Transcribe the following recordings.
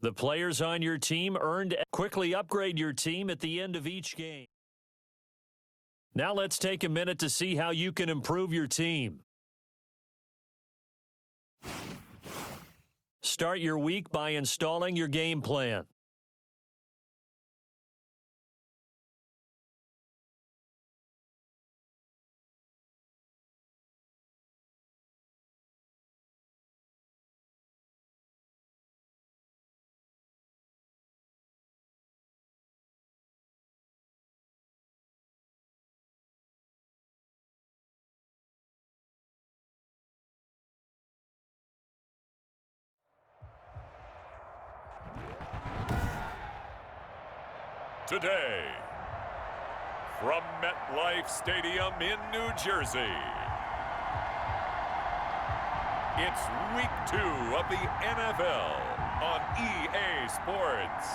The players on your team earned. Quickly upgrade your team at the end of each game. Now let's take a minute to see how you can improve your team. Start your week by installing your game plan. Today, from MetLife Stadium in New Jersey, it's Week 2 of the NFL on EA Sports.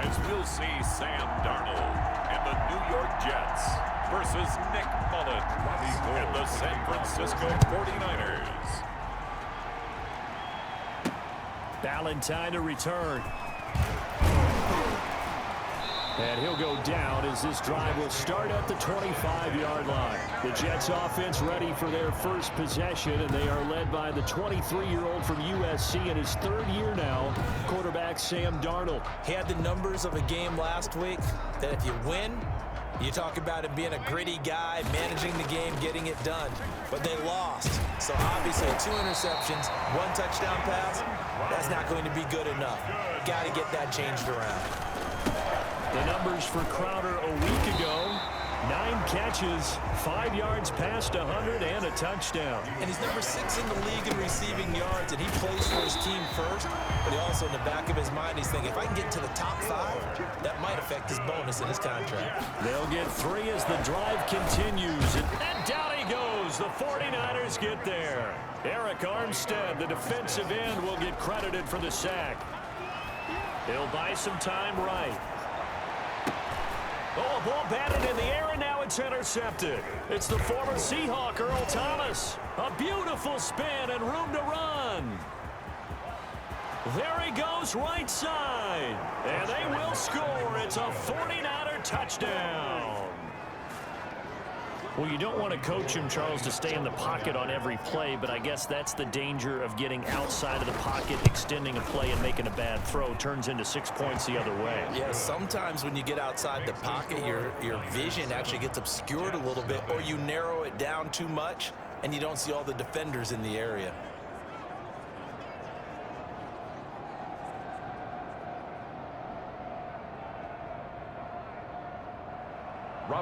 As we'll see Sam Darnold and the New York Jets versus Nick Mullen and the San Francisco 49ers. Valentine to return. And he'll go down as this drive will start at the 25-yard line. The Jets offense ready for their first possession, and they are led by the 23-year-old from USC in his third year now, quarterback Sam Darnold. He had the numbers of a game last week that if you win, you talk about him being a gritty guy, managing the game, getting it done. But they lost. So obviously 2 interceptions, 1 touchdown pass, that's not going to be good enough. Got to get that changed around. The numbers for Crowder a week ago: 9 catches, 5 yards past 100, and a touchdown. And he's number 6 in the league in receiving yards, and he plays for his team first. But he also, in the back of his mind, he's thinking, if I can get to the top 5, that might affect his bonus in his contract. They'll get 3 as the drive continues. And down he goes. The 49ers get there. Eric Armstead, the defensive end, will get credited for the sack. He'll buy some time right. Oh, a ball batted in the air, and now it's intercepted. It's the former Seahawk, Earl Thomas. A beautiful spin and room to run. There he goes, right side. And they will score. It's a 49er touchdown. Well, you don't want to coach him, Charles, to stay in the pocket on every play, but I guess that's the danger of getting outside of the pocket, extending a play, and making a bad throw. Turns into 6 points the other way. Yeah, sometimes when you get outside the pocket, your vision actually gets obscured a little bit, or you narrow it down too much, and you don't see all the defenders in the area.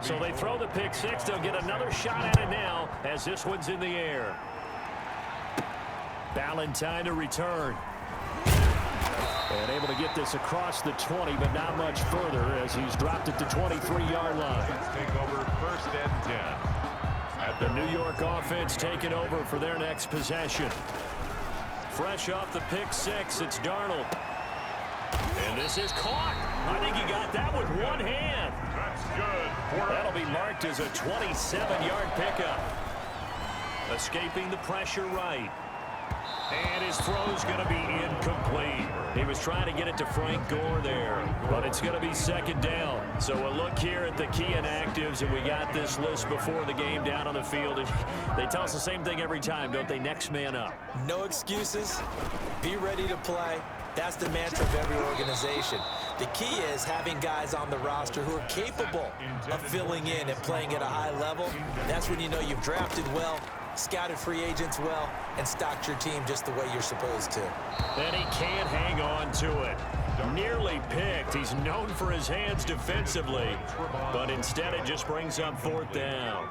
So they throw the pick 6. They'll get another shot at it now as this one's in the air. Valentine to return. And able to get this across the 20, but not much further as he's dropped it to 23-yard line. Let's take over 1st and 10. At the New York offense taking over for their next possession. Fresh off the pick 6, it's Darnold. And this is caught. I think he got that with one hand. That's good. That'll be marked as a 27-yard pickup. Escaping the pressure right. And his throw's going to be incomplete. He was trying to get it to Frank Gore there, but it's going to be 2nd down. So a look here at the key inactives, and we got this list before the game down on the field. And they tell us the same thing every time, don't they? Next man up. No excuses. Be ready to play. That's the mantra of every organization. The key is having guys on the roster who are capable of filling in and playing at a high level. That's when you know you've drafted well, scouted free agents well, and stocked your team just the way you're supposed to. And he can't hang on to it. Nearly picked. He's known for his hands defensively, but instead it just brings up 4th down.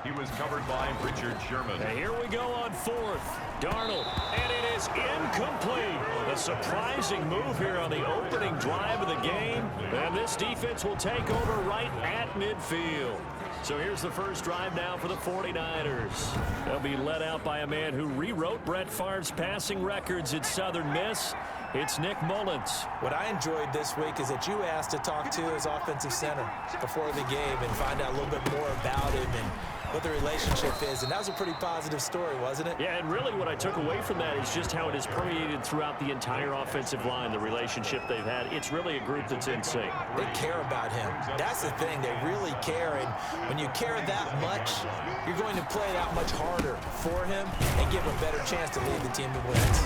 He was covered by Richard Sherman. And here we go on 4th. Darnold, and it is incomplete. A surprising move here on the opening drive of the game. And this defense will take over right at midfield. So here's the first drive now for the 49ers. They'll be led out by a man who rewrote Brett Favre's passing records at Southern Miss. It's Nick Mullins. What I enjoyed this week is that you asked to talk to his offensive center before the game and find out a little bit more about him and what the relationship is. And that was a pretty positive story, wasn't it? Yeah, and really what I took away from that is just how it has permeated throughout the entire offensive line, the relationship they've had. It's really a group that's in sync. They care about him. That's the thing. They really care. And when you care that much, you're going to play that much harder for him and give him a better chance to lead the team to wins.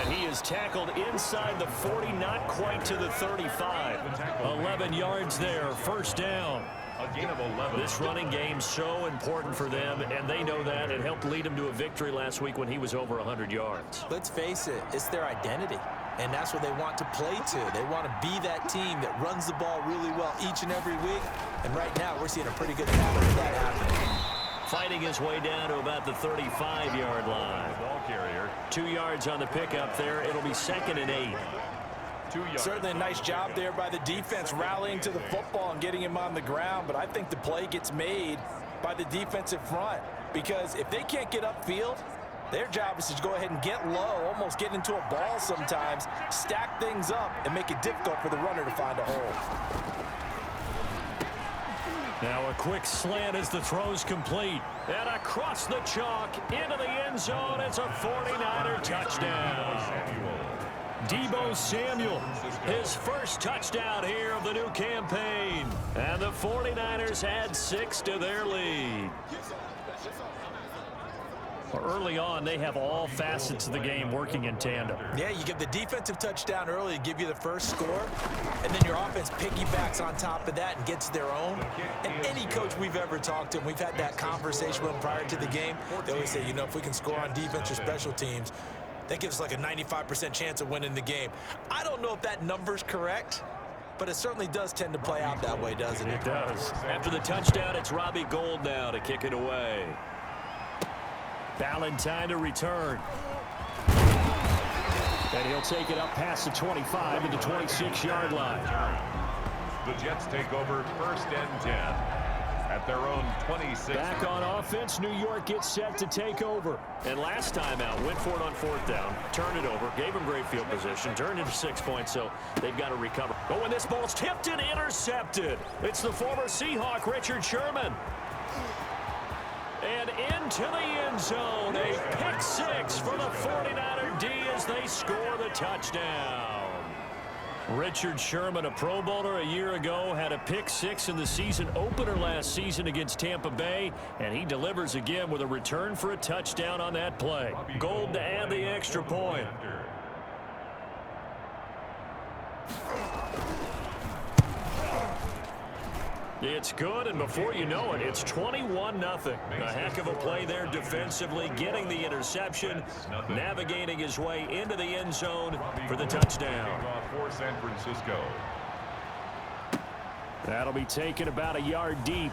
And he is tackled inside the 40, not quite to the 35. 11 yards there, first down. A gain of 11. This running game so important for them, and they know that. It helped lead them to a victory last week when he was over 100 yards. Let's face it, it's their identity, and that's what they want to play to. They want to be that team that runs the ball really well each and every week, and right now we're seeing a pretty good pattern of that happening. Fighting his way down to about the 35-yard line. Ball carrier. 2 yards on the pickup there. It'll be 2nd and 8. Certainly a nice job there by the defense rallying to the football and getting him on the ground, but I think the play gets made by the defensive front because if they can't get upfield, their job is to go ahead and get low, almost get into a ball sometimes, stack things up, and make it difficult for the runner to find a hole. Now a quick slant as the throw's complete. And across the chalk into the end zone. It's a 49er touchdown. Deebo Samuel, his first touchdown here of the new campaign. And the 49ers add 6 to their lead. Early on, they have all facets of the game working in tandem. Yeah, you give the defensive touchdown early to give you the first score, and then your offense piggybacks on top of that and gets their own. And any coach we've ever talked to, and we've had that conversation with them prior to the game, they always say, you know, if we can score on defense or special teams, that gives us like a 95% chance of winning the game. I don't know if that number's correct, but it certainly does tend to play out that way, doesn't it? It does. After the touchdown, it's Robbie Gould now to kick it away. Valentine to return. And he'll take it up past the 25 to the 26-yard line. The Jets take over 1st and 10 at their own 26. Back on offense, New York gets set to take over. And last time out, went for it on 4th down, turned it over, gave him great field position, turned into 6 points, so they've got to recover. Oh, and this ball's tipped and intercepted. It's the former Seahawk, Richard Sherman. And into the end zone, a pick 6 for the 49er D as they score the touchdown. Richard Sherman, a Pro Bowler a year ago, had a pick 6 in the season opener last season against Tampa Bay, and he delivers again with a return for a touchdown on that play. Gould to add the extra point. It's good, and before you know it, it's 21-0. A heck of a play there defensively, getting the interception, navigating his way into the end zone for the touchdown. For San Francisco. That'll be taken about a yard deep.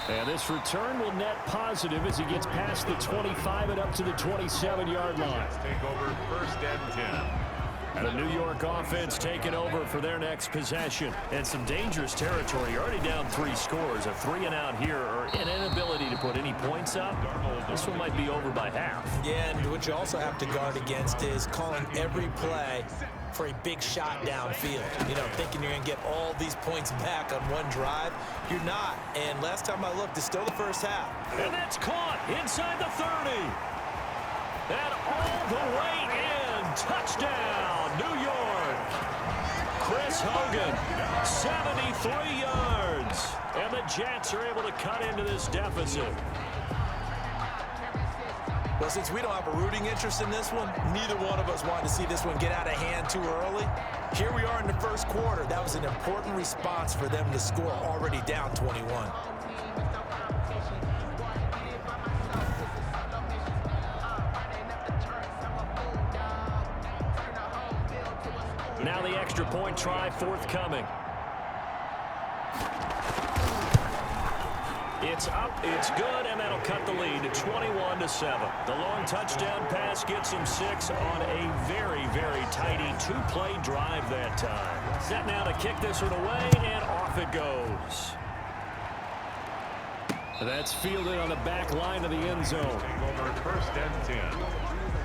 And this return will net positive as he gets past the 25 and up to the 27-yard line. Take over 1st and 10. The New York offense taking over for their next possession. And some dangerous territory. You're already down 3 scores. A 3 and out here, or an inability to put any points up. This one might be over by half. Yeah, and what you also have to guard against is calling every play for a big shot downfield. You know, thinking you're going to get all these points back on one drive. You're not. And last time I looked, it's still the first half. And that's caught inside the 30. And all the way in. Touchdown, New York. Chris Hogan, 73 yards. And the Jets are able to cut into this deficit. Well, since we don't have a rooting interest in this one, neither one of us wanted to see this one get out of hand too early. Here we are in the first quarter. That was an important response for them to score already down 21. Now the extra point try forthcoming. It's up, it's good, and that'll cut the lead to 21-7. The long touchdown pass gets him 6 on a very, very tidy 2-play drive that time. Set now to kick this one away, and off it goes. That's fielded on the back line of the end zone. Over first and 10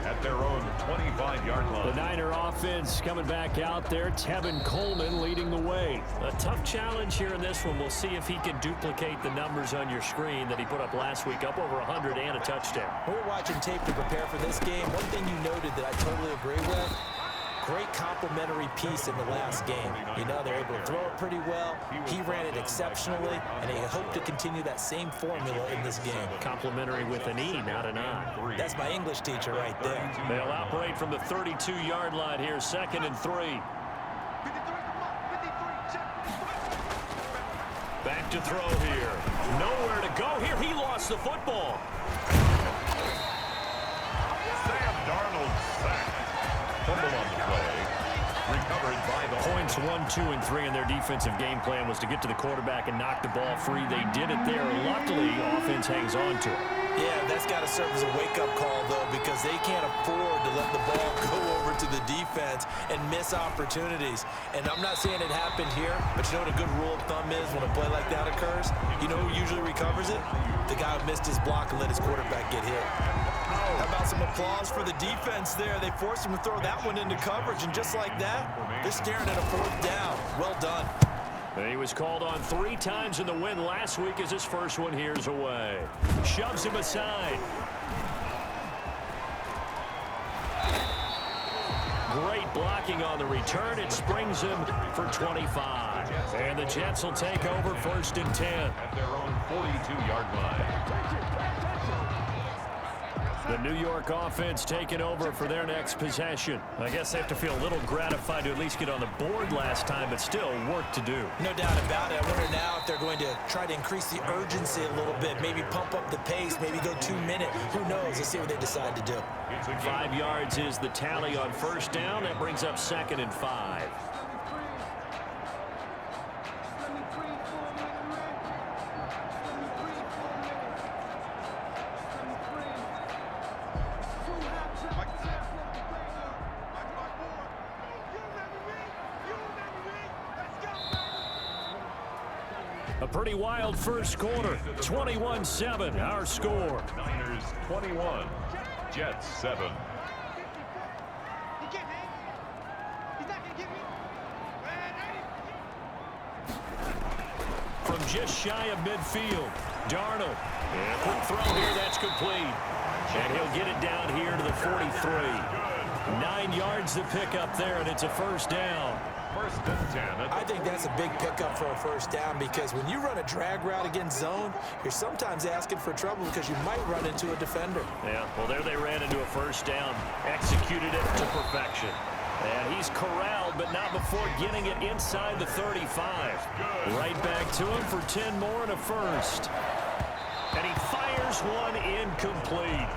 at their own 25-yard line. The Niner offense coming back out there. Tevin Coleman leading the way. A tough challenge here in this one. We'll see if he can duplicate the numbers on your screen that he put up last week, up over 100 and a touchdown. We're watching tape to prepare for this game. One thing you noted that I totally agree with, great complimentary piece in the last game. You know, they're able to throw it pretty well. He ran it exceptionally, and they hope to continue that same formula in this game. Complimentary with an E, not an I. That's my English teacher right there. They'll operate from the 32-yard line here, 2nd and 3. Back to throw here. Nowhere to go here. He lost the football. Sam Darnold sacked. Fumble on the play. Recovered by the Points 1, 2, and 3 in their defensive game plan was to get to the quarterback and knock the ball free. They did it there. Luckily, offense hangs on to it. Yeah, that's got to serve as a wake-up call, though, because they can't afford to let the ball go over to the defense and miss opportunities. And I'm not saying it happened here, but you know what a good rule of thumb is when a play like that occurs? You know who usually recovers it? The guy who missed his block and let his quarterback get hit. How about some applause for the defense there? They forced him to throw that one into coverage, and just like that, they're staring at a 4th down. Well done. He was called on 3 times in the win last week as his first one here's away. Shoves him aside. Great blocking on the return. It springs him for 25. And the Jets will take over 1st and 10. at their own 42-yard line. The New York offense taking over for their next possession. I guess they have to feel a little gratified to at least get on the board last time, but still work to do. No doubt about it. I wonder now if they're going to try to increase the urgency a little bit, maybe pump up the pace, maybe go 2-minute. Who knows? Let's see what they decide to do. 5 yards is the tally on 1st down. That brings up 2nd and 5. A pretty wild first quarter. 21-7, our score. Niners 21, Jets 7. From just shy of midfield, Darnold. And quick throw here, that's complete. And he'll get it down here to the 43. 9 yards to pick up there, and it's a 1st down. 1st and 10. I think that's a big pickup for a 1st down, because when you run a drag route against zone, you're sometimes asking for trouble because you might run into a defender. Yeah, well, there they ran into a 1st down. Executed it to perfection. And he's corralled, but not before getting it inside the 35. Right back to him for 10 more and a 1st. And he fires one incomplete.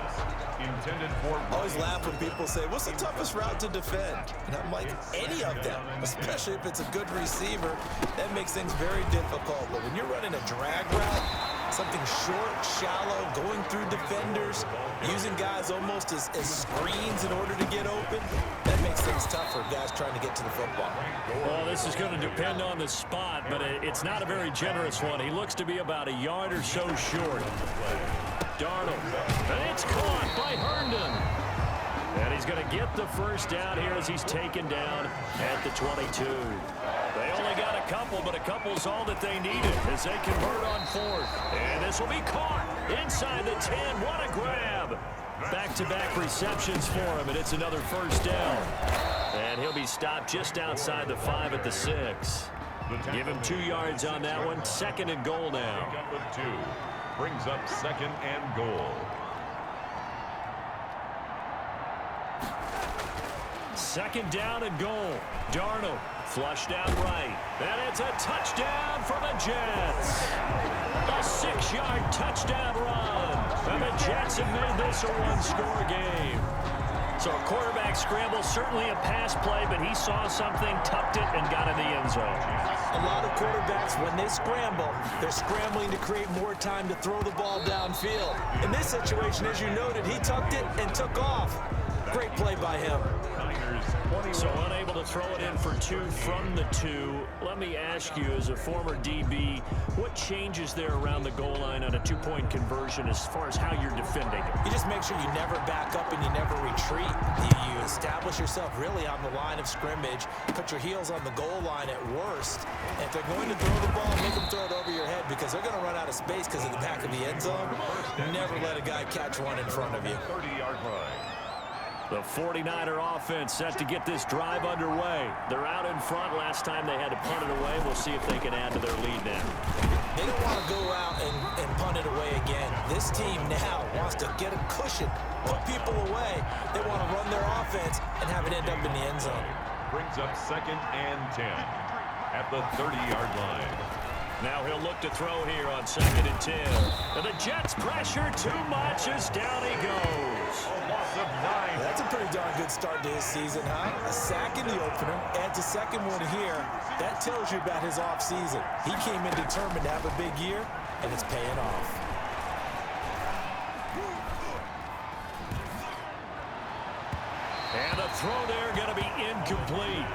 Intended for. I always laugh when people say, what's the toughest route to defend? And I'm like, any of them, especially if it's a good receiver. That makes things very difficult. But when you're running a drag route, something short, shallow, going through defenders, using guys almost as screens in order to get open, that makes things tough for guys trying to get to the football. Well, this is going to depend on the spot, but it's not a very generous one. He looks to be about a yard or so short. Darnold, and it's caught by Herndon. And he's going to get the 1st down here as he's taken down at the 22. They only got a couple, but a couple's all that they needed as they convert on 4th. And this will be caught inside the 10. What a grab. Back-to-back receptions for him, and it's another 1st down. And he'll be stopped just outside the 5 at the 6. Give him 2 yards on that one. 2nd and goal now. Up with 2. Brings up 2nd and goal. 2nd down and goal. Darnold flushed out right. And it's a touchdown for the Jets. A 6-yard touchdown run. And the Jets have made this a 1-score game. So a quarterback scramble, certainly a pass play, but he saw something, tucked it, and got in the end zone. A lot of quarterbacks, when they scramble, they're scrambling to create more time to throw the ball downfield. In this situation, as you noted, he tucked it and took off. Great play by him. Niners So unable to throw it in for 2 from the 2. Let me ask you, as a former DB, what changes there around the goal line on a 2-point conversion as far as how you're defending it? You just make sure you never back up and you never retreat. You establish yourself really on the line of scrimmage, put your heels on the goal line at worst. And if they're going to throw the ball, make them throw it over your head because they're going to run out of space because of the back of the end zone. Never let a guy catch one in front of you. 30-yard line. The 49er offense set to get this drive underway. They're out in front. Last time they had to punt it away. We'll see if they can add to their lead now. They don't want to go out and punt it away again. This team now wants to get a cushion, put people away. They want to run their offense and have it end up in the end zone. Brings up 2nd and 10 at the 30-yard line. Now he'll look to throw here on 2nd and 10. And the Jets pressure too much as down he goes. A loss of 9. That's a pretty darn good start to his season, huh? A sack in the opener, adds a second one here. That tells you about his offseason. He came in determined to have a big year, and it's paying off. And the throw there going to be incomplete.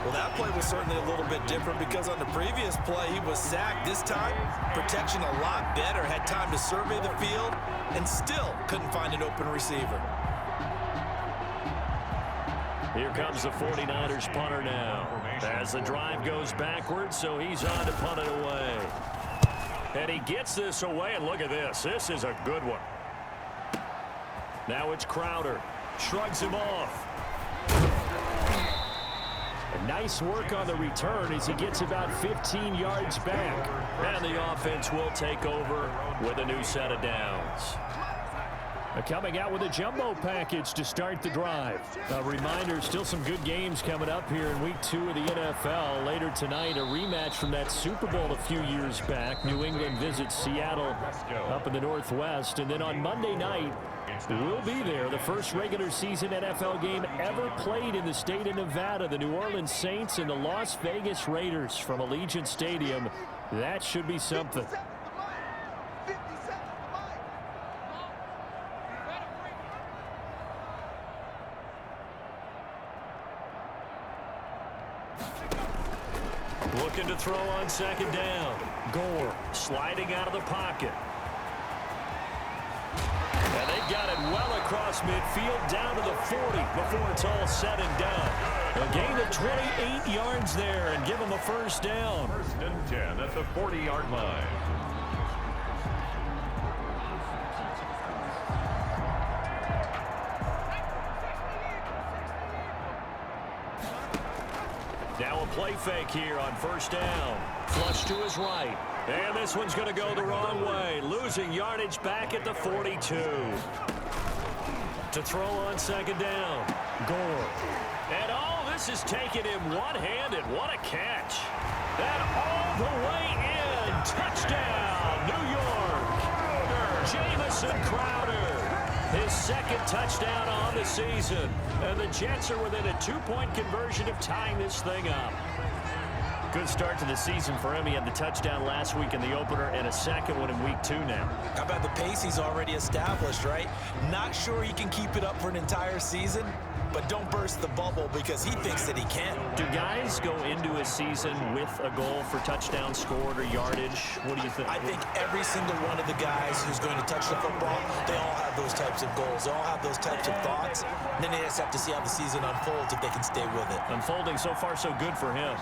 Well, that play was certainly a little bit different because on the previous play, he was sacked. This time, protection a lot better. Had time to survey the field and still couldn't find an open receiver. Here comes the 49ers punter now. As the drive goes backwards, so he's on to punt it away. And he gets this away, and look at this. This is a good one. Now it's Crowder. Shrugs him off. And nice work on the return as he gets about 15 yards back. And the offense will take over with a new set of downs. Coming out with a jumbo package to start the drive. A reminder, still some good games coming up here in Week 2 of the NFL. Later tonight, a rematch from that Super Bowl a few years back. New England visits Seattle up in the Northwest. And then on Monday night, we'll be there. The first regular season NFL game ever played in the state of Nevada. The New Orleans Saints and the Las Vegas Raiders from Allegiant Stadium. That should be something. Looking to throw on 2nd down. Gore sliding out of the pocket. And they got it well across midfield down to the 40 before it's all said and done. A gain of 28 yards there and give them a first down. 1st and 10 at the 40-yard line. Now a play fake here on 1st down. Flush to his right. And this one's going to go the wrong way. Losing yardage back at the 42. To throw on 2nd down. Gore. And this is taking him one-handed. What a catch. And all the way in. Touchdown, New York. Jamison Crowder. His 2nd touchdown on the season. And the Jets are within a 2-point conversion of tying this thing up. Good start to the season for him. He had the touchdown last week in the opener and a 2nd one in Week 2 now. How about the pace he's already established, right? Not sure he can keep it up for an entire season, but don't burst the bubble because he thinks that he can. Do guys go into a season with a goal for touchdown scored or yardage? What do you think? I think every single one of the guys who's going to touch the football, they all have those types of goals. They all have those types of thoughts. And then they just have to see how the season unfolds if they can stay with it. Unfolding so far so good for him.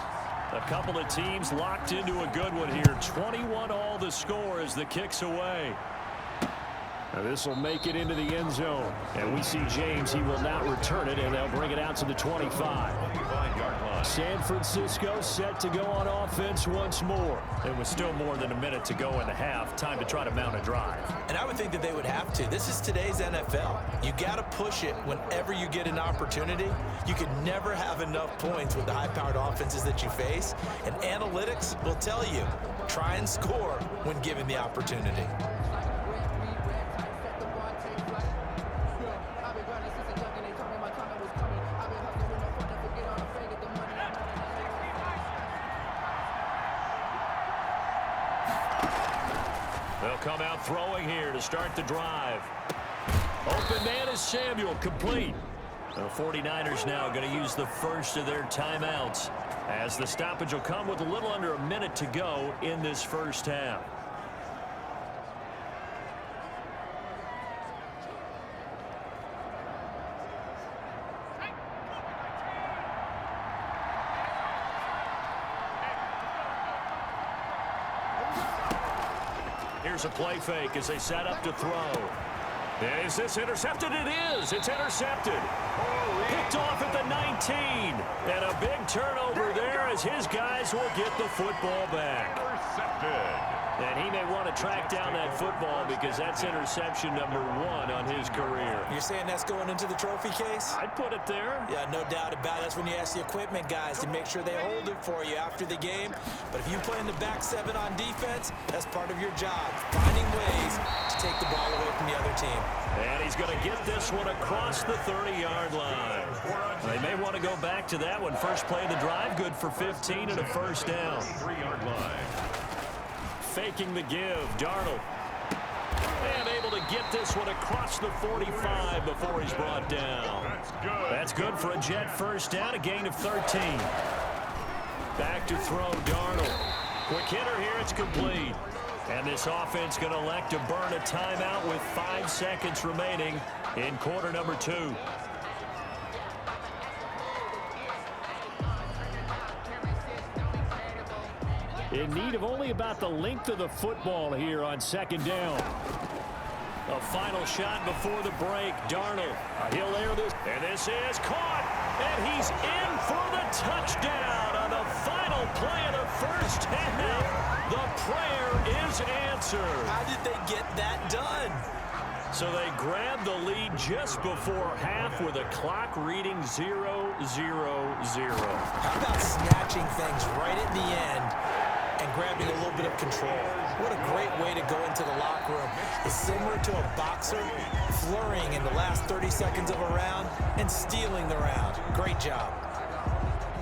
A couple of teams locked into a good one here. 21 all the score as the kick's away. Now this will make it into the end zone. And we see James. He will not return it, and they'll bring it out to the 25. San Francisco set to go on offense once more. It was still more than a minute to go in the half. Time to try to mount a drive. And I would think that they would have to. This is today's NFL. You got to push it whenever you get an opportunity. You can never have enough points with the high-powered offenses that you face. And analytics will tell you, try and score when given the opportunity. They'll come out throwing here to start the drive. Open man is Samuel, complete. The 49ers now going to use the first of their timeouts, as the stoppage will come with a little under a minute to go in this first half. Here's a play fake as they set up to throw. Is this intercepted? It is. It's intercepted. Picked off at the 19. And a big turnover there as his guys will get the football back. Intercepted. And he may want to track down that football because that's interception number 1 on his career. You're saying that's going into the trophy case? I'd put it there. Yeah, no doubt about it. That's when you ask the equipment guys to make sure they hold it for you after the game. But if you play in the back 7 on defense, that's part of your job, finding ways to take the ball away from the other team. And he's going to get this one across the 30-yard line. They may want to go back to that one. First play of the drive, good for 15 and a first down. 3-yard line. Faking the give, Darnold. And able to get this one across the 45 before he's brought down. That's good for a Jet first down, a gain of 13. Back to throw, Darnold. Quick hitter here, it's complete. And this offense going to elect to burn a timeout with 5 seconds remaining in quarter number 2. In need of only about the length of the football here on second down. A final shot before the break. Darnold, he'll air this. And this is caught. And he's in for the touchdown on the final play of the first half. The prayer is answered. How did they get that done? So they grabbed the lead just before half with a clock reading 0-0-0. How about snatching things right at the end and grabbing a little bit of control? What a great way to go into the locker room. It's similar to a boxer flurrying in the last 30 seconds of a round and stealing the round. Great job.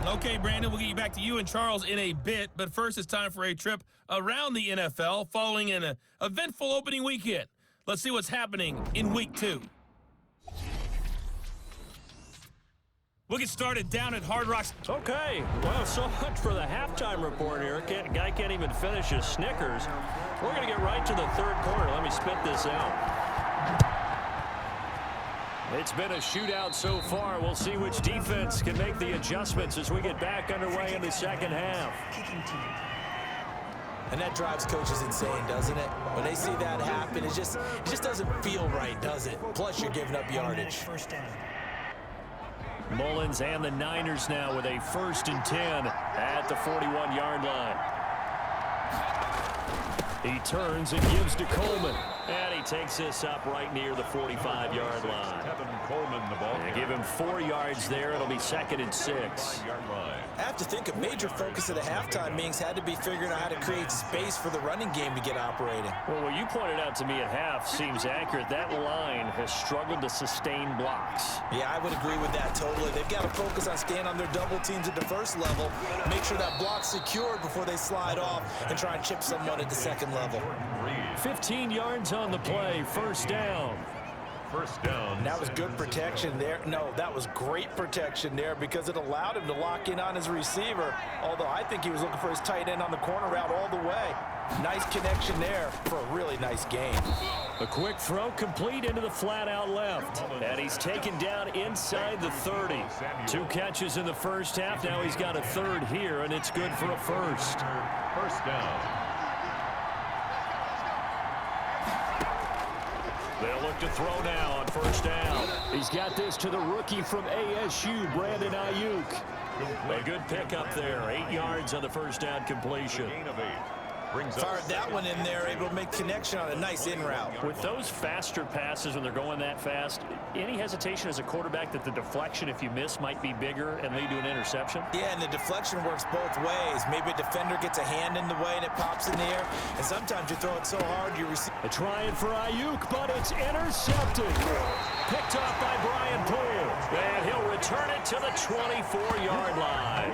Okay, Brandon, we'll get you back to you and Charles in a bit, but first it's time for a trip around the NFL following an eventful opening weekend. Let's see what's happening in week 2. We'll get started down at Hard Rock. Okay, well, so much for the halftime report here. Guy can't even finish his Snickers. We're going to get right to the third quarter. Let me spit this out. It's been a shootout so far. We'll see which defense can make the adjustments as we get back underway in the second half. And that drives coaches insane, doesn't it? When they see that happen, it just doesn't feel right, does it? Plus, you're giving up yardage. Mullins and the Niners now with a 1st and 10 at the 41-yard line. He turns and gives to Coleman. And he takes this up right near the 45-yard line. Kevin Coleman, the ball. They give him 4 yards there. It'll be 2nd and 6. I have to think a major focus of the halftime meetings had to be figuring out how to create space for the running game to get operating. Well, what you pointed out to me at half seems accurate. That line has struggled to sustain blocks. Yeah, I would agree with that totally. They've got to focus on staying on their double teams at the first level, make sure that block's secured before they slide off and try and chip someone at the second level. 15 yards on the play, 1st down. First down. That was good protection there. No, that was great protection there because it allowed him to lock in on his receiver, although I think he was looking for his tight end on the corner route all the way. Nice connection there for a really nice game. A quick throw complete into the flat out left. And he's taken down inside the 30. 2 catches in the first half. Now he's got a 3rd here, and it's good for a 1st. First down. They'll look to throw now on 1st down. He's got this to the rookie from ASU, Brandon Ayuk. A good pickup there. 8 yards on the 1st down completion. Gain of 8. Fired that one in there, able to make connection on a nice in route. With those faster passes when they're going that fast, any hesitation as a quarterback that the deflection, if you miss, might be bigger and lead to an interception? Yeah, and the deflection works both ways. Maybe a defender gets a hand in the way and it pops in the air, and sometimes you throw it so hard you receive. A trying for Ayuk, but it's intercepted. Picked off by Brian Poole, and he'll return it to the 24-yard line.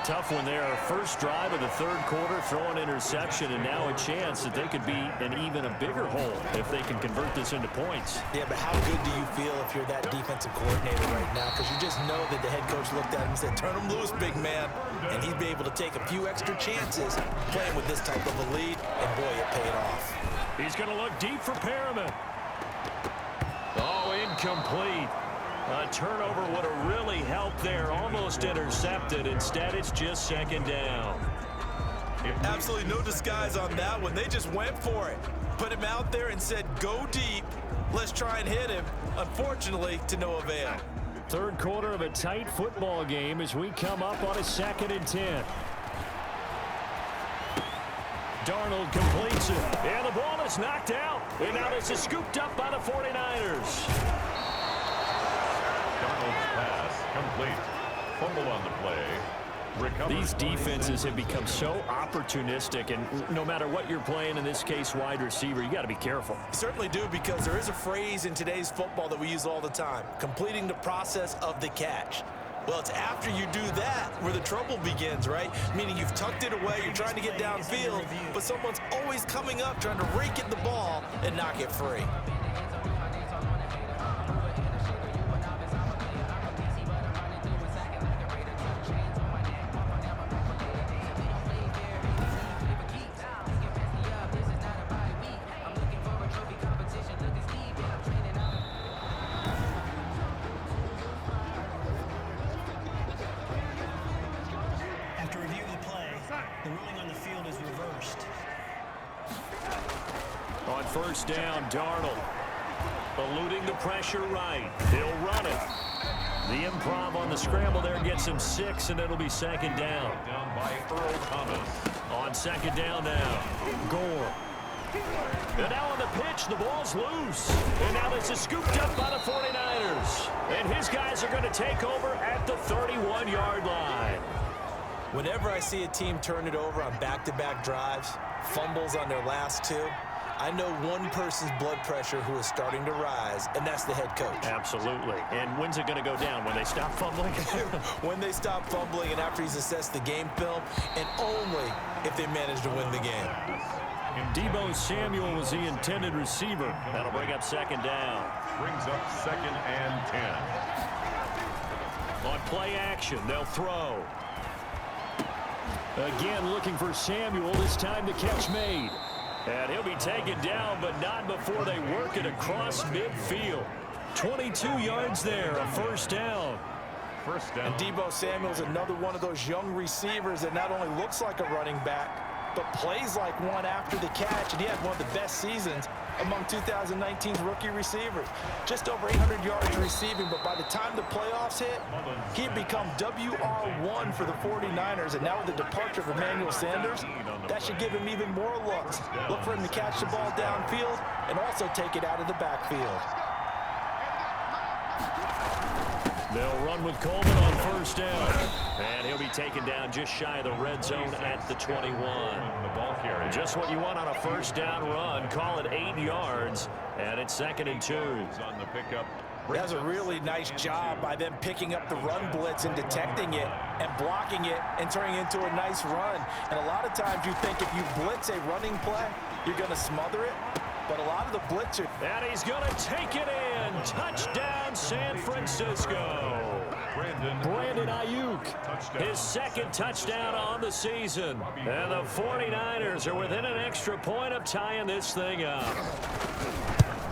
tough one there. First drive of the third quarter, throw an interception, and now a chance that they could be in even a bigger hole if they can convert this into points. Yeah, but how good do you feel if you're that defensive coordinator right now? Because you just know that the head coach looked at him and said, turn him loose, big man. And he'd be able to take a few extra chances playing with this type of a lead, and boy, it paid off. He's going to look deep for Perriman. Oh, incomplete. A turnover would have really helped there. Almost intercepted. Instead, it's just second down. Absolutely no disguise on that one. They just went for it. Put him out there and said, go deep. Let's try and hit him. Unfortunately, to no avail. Third quarter of a tight football game as we come up on a 2nd and 10. Darnold completes it. And the ball is knocked out. And now this is scooped up by the 49ers. Darnold's pass complete. Fumble on the play. Recovered. These defenses have become so opportunistic, and no matter what you're playing, in this case wide receiver, you got to be careful. You certainly do, because there is a phrase in today's football that we use all the time, completing the process of the catch. Well, it's after you do that where the trouble begins, right? Meaning you've tucked it away, you're trying to get downfield, but someone's always coming up trying to rake at the ball and knock it free. On first down, Darnold eluding the pressure right. He'll run it. The improv on the scramble there gets him 6, and it'll be second down. Down by Earl Thomas. On second down now, Gore. And now on the pitch, the ball's loose. And now this is scooped up by the 49ers. And his guys are going to take over at the 31-yard line. Whenever I see a team turn it over on back-to-back drives, fumbles on their last 2, I know one person's blood pressure who is starting to rise, and that's the head coach. Absolutely. And when's it going to go down? When they stop fumbling? When they stop fumbling and after he's assessed the game film, and only if they manage to win the game. Deebo Samuel was the intended receiver. That'll bring up second down. Brings up 2nd and 10. On play action, they'll throw. Again, looking for Samuel. This time the catch made. And he'll be taken down, but not before they work it across midfield. 22 yards there, a first down. First down. And Deebo Samuel's another one of those young receivers that not only looks like a running back, but plays like one after the catch, and he had one of the best seasons among 2019's rookie receivers. Just over 800 yards receiving, but by the time the playoffs hit, he had become WR1 for the 49ers, and now with the departure of Emmanuel Sanders, that should give him even more looks. Look for him to catch the ball downfield and also take it out of the backfield. They'll run with Coleman on first down. And he'll be taken down just shy of the red zone at the 21. The ball carrier. Just what you want on a first down run. Call it 8 yards. And it's 2nd and 2. On the pickup. That was a really nice job by them picking up the run blitz and detecting it and blocking it and turning it into a nice run. And a lot of times you think if you blitz a running play, you're going to smother it. But a lot of the blitzers. And he's going to take it in. Touchdown, San Francisco. Brandon Ayuk, his 2nd touchdown on the season. And the 49ers are within an extra point of tying this thing up.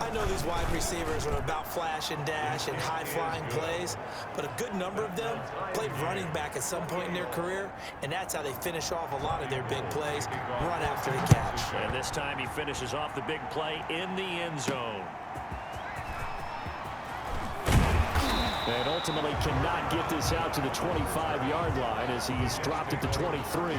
I know these wide receivers are about flash and dash and high-flying plays, but a good number of them played running back at some point in their career, and that's how they finish off a lot of their big plays, run after the catch. And this time he finishes off the big play in the end zone. And ultimately cannot get this out to the 25-yard line as he's dropped it to 23.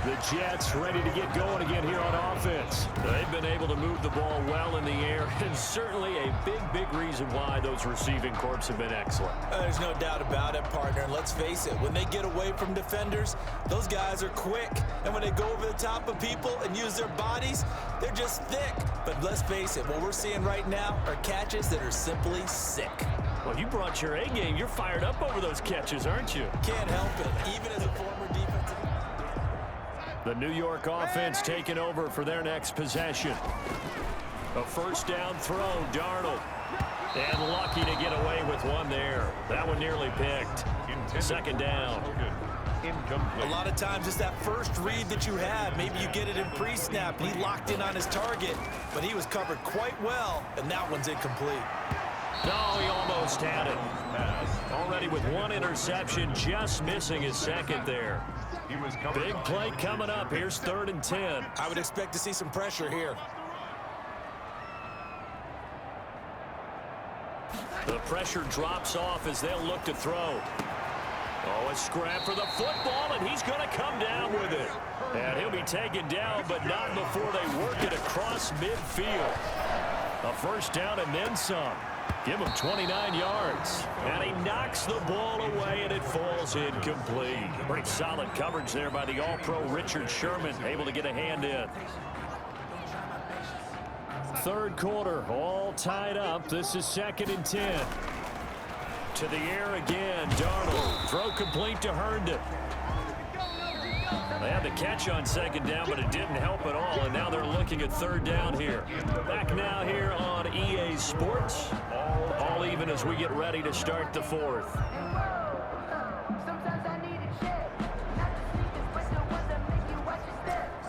The Jets ready to get going again here on offense. They've been able to move the ball well in the air, and certainly a big reason why those receiving corps have been excellent. There's no doubt about it, partner. And let's face it, when they get away from defenders, those guys are quick. And when they go over the top of people and use their bodies, they're just thick. But let's face it, what we're seeing right now are catches that are simply sick. Well, you brought your A game. You're fired up over those catches, aren't you? Can't help it. Even as a former The New York offense taking over for their next possession. A first down throw, Darnold. And lucky to get away with one there. That one nearly picked. Second down. Incomplete. A lot of times it's that first read that you have. Maybe you get it in pre-snap, and he locked in on his target, but he was covered quite well, and that one's incomplete. No, he almost had it. Already with one interception, just missing his second there. Big play coming up. Here's 3rd and 10. I would expect to see some pressure here. The pressure drops off as they'll look to throw. Oh, a scrap for the football, and he's going to come down with it. And he'll be taken down, but not before they work it across midfield. A first down and then some. Give him 29 yards. And he knocks the ball away, and it falls incomplete. Pretty solid coverage there by the All-Pro Richard Sherman, able to get a hand in. Third quarter, all tied up. This is 2nd and 10. To the air again, Darnold. Throw complete to Herndon. They had the catch on 2nd down, but it didn't help at all, and now they're looking at 3rd down here. Back now here on EA Sports. All even as we get ready to start the 4th.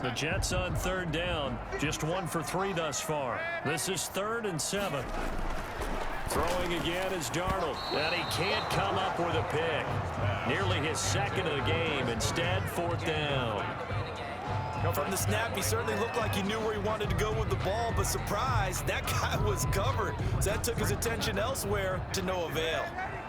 The Jets on 3rd down, just 1 for 3 thus far. This is 3rd and 7. Throwing again is Darnold, and he can't come up with a pick. Nearly his 2nd of the game. Instead, 4th down. From the snap, he certainly looked like he knew where he wanted to go with the ball, but surprise, that guy was covered. So that took his attention elsewhere to no avail.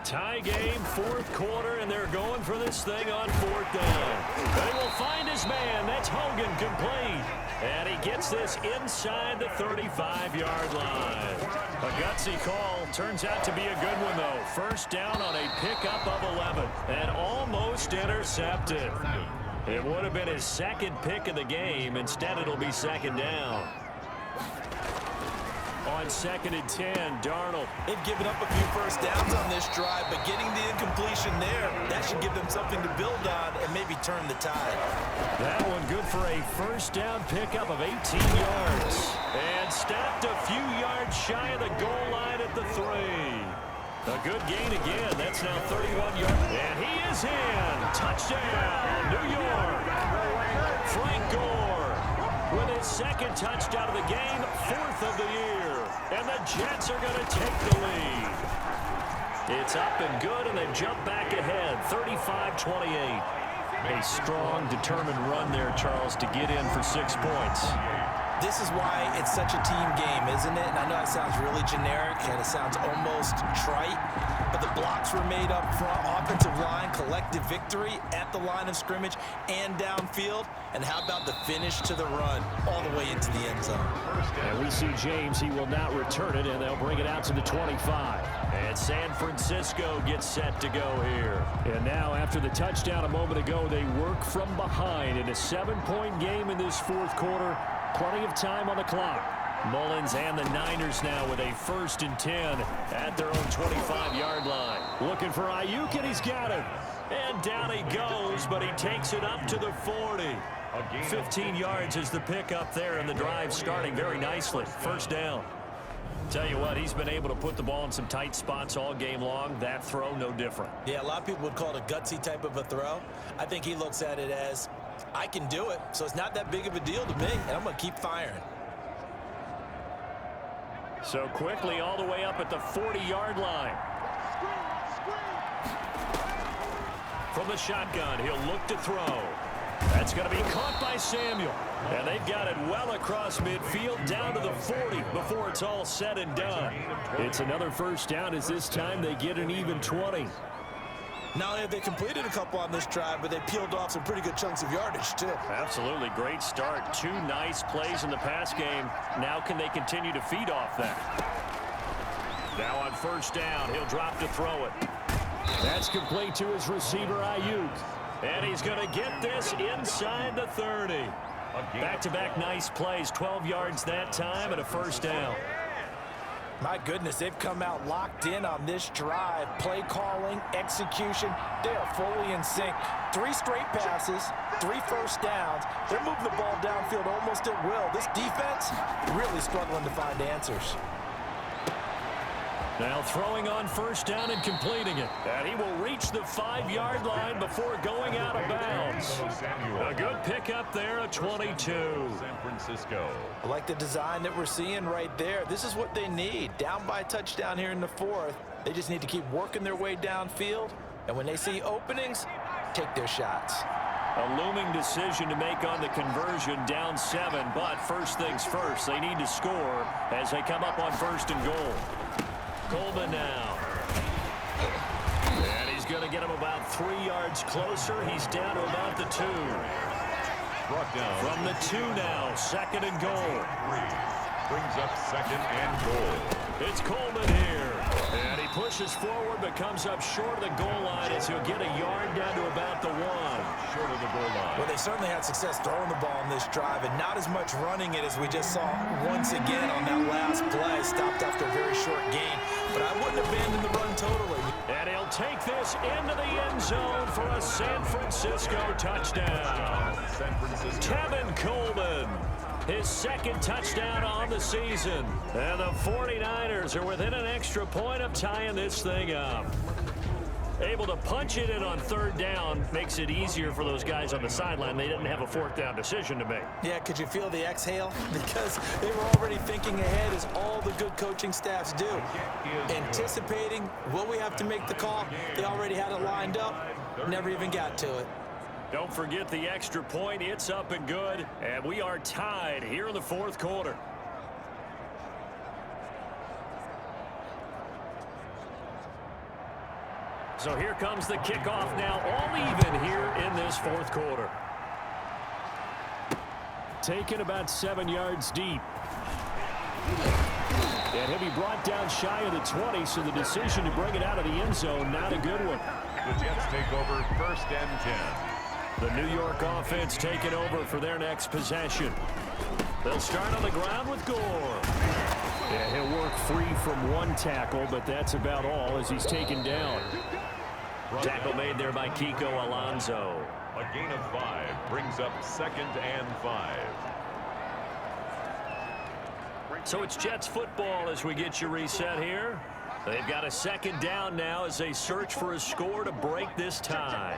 Tie game, 4th quarter, and they're going for this thing on 4th down. They will find his man. That's Hogan, complete. And he gets this inside the 35-yard line. A gutsy call. Turns out to be a good one, though. First down on a pickup of 11. And almost intercepted. It would have been his 2nd pick of the game. Instead, it'll be 2nd down. On 2nd and 10, Darnold. They've given up a few first downs on this drive, but getting the incompletion there, that should give them something to build on and maybe turn the tide. That one good for a first down pickup of 18 yards. And stopped a few yards shy of the goal line at the 3. A good gain again. That's now 31 yards. And he is in. Touchdown, New York. Frank Gore with his 2nd touchdown of the game, 4th of the year. And the Jets are going to take the lead. It's up and good, and they jump back ahead, 35-28. A strong, determined run there, Charles, to get in for 6 points. This is why it's such a team game, isn't it? And I know it sounds really generic, and it sounds almost trite, but the blocks were made up front, offensive line, collective victory at the line of scrimmage and downfield. And how about the finish to the run all the way into the end zone? And we see James, he will not return it, and they'll bring it out to the 25. And San Francisco gets set to go here. And now, after the touchdown a moment ago, they work from behind in a 7-point game in this 4th quarter. Plenty of time on the clock. Mullins and the Niners now with a 1st and 10 at their own 25-yard line. Looking for Ayuk, and he's got it. And down he goes, but he takes it up to the 40. 15 yards is the pickup there, and the drive starting very nicely. First down. Tell you what, he's been able to put the ball in some tight spots all game long. That throw, no different. Yeah, a lot of people would call it a gutsy type of a throw. I think he looks at it as, I can do it, so it's not that big of a deal to me, and I'm going to keep firing. So quickly all the way up at the 40-yard line. From the shotgun, he'll look to throw. That's going to be caught by Samuel. And they've got it well across midfield down to the 40 before it's all said and done. It's another first down as this time they get an even 20. Not only have they completed a couple on this drive, but they peeled off some pretty good chunks of yardage, too. Absolutely. Great start. 2 nice plays in the pass game. Now can they continue to feed off that? Now on first down, he'll drop to throw it. That's complete to his receiver, Ayuk. And he's going to get this inside the 30. Back-to-back nice plays. 12 yards that time and a first down. My goodness, they've come out locked in on this drive. Play calling, execution, they are fully in sync. 3 straight passes, 3 first downs. They're moving the ball downfield almost at will. This defense really struggling to find answers. Now throwing on first down and completing it. And he will reach the 5-yard line before going out of bounds. A good pickup there at 22. San Francisco. I like the design that we're seeing right there. This is what they need. Down by a touchdown here in the 4th. They just need to keep working their way downfield. And when they see openings, take their shots. A looming decision to make on the conversion, down 7. But first things first, they need to score as they come up on 1st and goal. Coleman now. And he's going to get him about 3 yards closer. He's down to about the 2. Brought down. From the 2 now, 2nd and goal. 3. Brings up 2nd and goal. It's Coleman here. And he pushes forward but comes up short of the goal line as he'll get a yard down to about the 1. Short of the goal line. Well, they certainly had success throwing the ball on this drive and not as much running it as we just saw once again on that last play. Stopped after a very short gain. But I wouldn't abandon the run totally. And he'll take this into the end zone for a San Francisco touchdown. San Francisco. Tevin Coleman, his 2nd touchdown on the season. And the 49ers are within an extra point of tying this thing up. Able to punch it in on 3rd down makes it easier for those guys on the sideline. They didn't have a 4th down decision to make. Yeah, could you feel the exhale? Because they were already thinking ahead, as all the good coaching staffs do. Anticipating, will we have to make the call? They already had it lined up, never even got to it. Don't forget the extra point. It's up and good. And we are tied here in the 4th quarter. So here comes the kickoff now, all even here in this 4th quarter. Taken about 7 yards deep. And he'll be brought down shy of the 20, so the decision to bring it out of the end zone, not a good one. The Jets take over 1st and 10. The New York offense taking over for their next possession. They'll start on the ground with Gore. Yeah, he'll work free from 1 tackle, but that's about all as he's taken down. Tackle made there by Kiko Alonso. A gain of 5 brings up 2nd and 5. So it's Jets football as we get you reset here. They've got a 2nd down now as they search for a score to break this tie.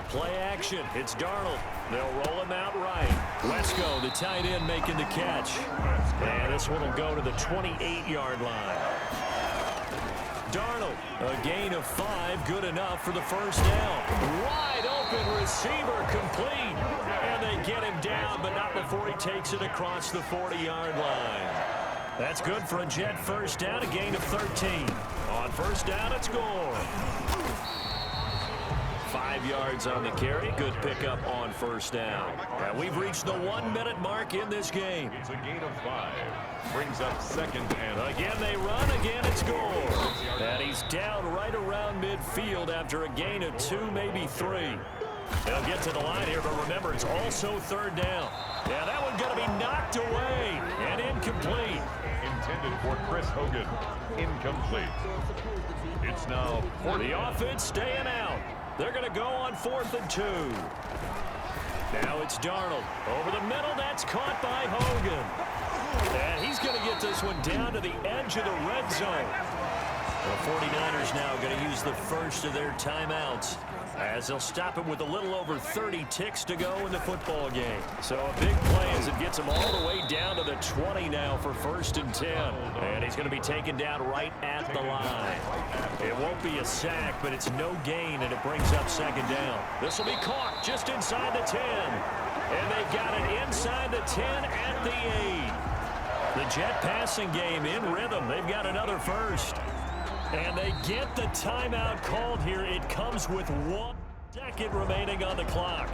Play action. It's Darnold. They'll roll him out right. Wesco, the tight end, making the catch. And this one will go to the 28-yard line. Darnold, a gain of 5, good enough for the 1st down. Wide open receiver, complete. And they get him down, but not before he takes it across the 40-yard line. That's good for a Jet 1st down, a gain of 13. On 1st down, it's Gore. 5 yards on the carry. Good pickup on 1st down. And we've reached the 1-minute mark in this game. It's a gain of 5. Brings up 2nd and... Again they run. Again it's Gore. And he's down right around midfield after a gain of 2, maybe 3. They'll get to the line here, but remember, it's also 3rd down. Yeah, that one's going to be knocked away and incomplete. Intended for Chris Hogan. Incomplete. It's now... The offense staying out. They're going to go on 4th and 2. Now it's Darnold. Over the middle, that's caught by Hogan. And he's going to get this one down to the edge of the red zone. The 49ers now going to use the first of their timeouts as they'll stop it with a little over 30 ticks to go in the football game. So a big play as it gets him all the way down to the 20 now for 1st and 10. And he's going to be taken down right at the line. It won't be a sack, but it's no gain, and it brings up 2nd down. This will be caught just inside the 10. And they got it inside the 10 at the 8. The Jet passing game in rhythm. They've got another 1st. And they get the timeout called here. It comes with 1 second remaining on the clock.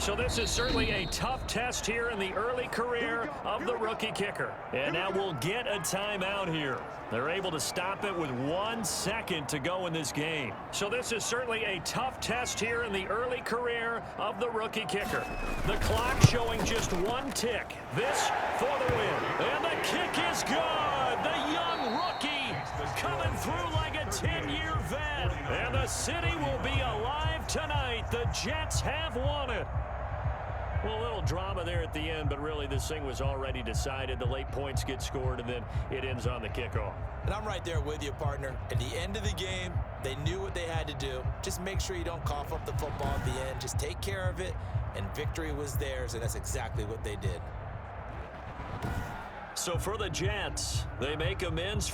So this is certainly a tough test here in the early career of the rookie kicker. And now we'll get a timeout here. They're able to stop it with 1 second to go in this game. So this is certainly a tough test here in the early career of the rookie kicker. The clock showing just 1 tick. This for the win. And the kick is good. The young rookie coming through like a 10-year vet. And the city will be alive tonight. The Jets have won it. Well, a little drama there at the end, but really this thing was already decided. The late points get scored, and then it ends on the kickoff. And I'm right there with you, partner. At the end of the game, they knew what they had to do. Just make sure you don't cough up the football at the end. Just take care of it, and victory was theirs, and that's exactly what they did. So for the Jets, they make amends